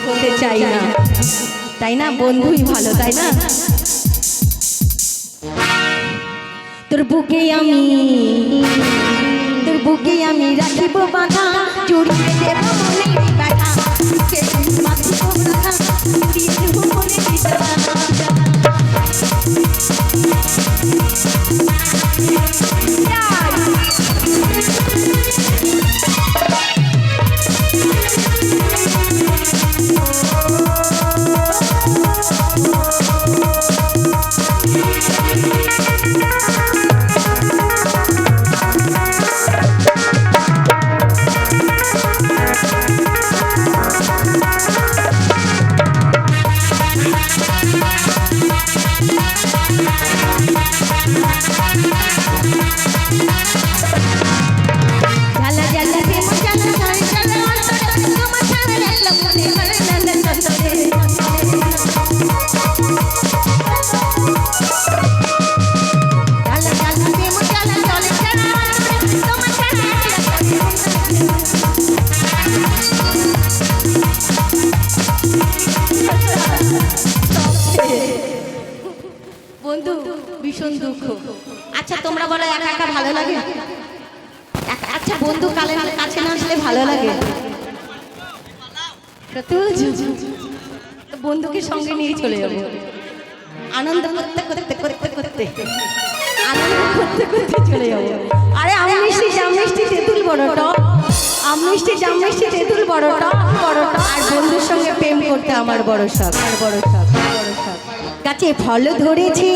করতে চাই না, তাই না? বন্ধুই ভালো, তাই না? তোর বুকে আমি রাখিব বাঁধা, জড়িয়ে দেব মনে ব্যথা, বুকে বাঁধিব বাঁধা, জড়িয়ে দেব মনে ব্যথা। বন্ধু ভীষণ দুঃখ। আচ্ছা তোমরা বলো একা একা ভালো লাগে? আচ্ছা বন্ধু কাছে না আসলে ভালো লাগে? বন্ধুকে সঙ্গে নিয়ে চলে যাবো, আনন্দ করতে করতে করতে করতে আনন্দ করতে করতে চলে যাবো। আরে আম মিষ্টি জাম মিষ্টি তেঁতুল বড় টক, আম মিষ্টি জাম মিষ্টি তেঁতুল বড় টক বড় টক। আর বন্ধুর সঙ্গে প্রেম করতে আমার বড় শখ, আর বড় শখ, বড় শখ। গাছে ফল ধরেছে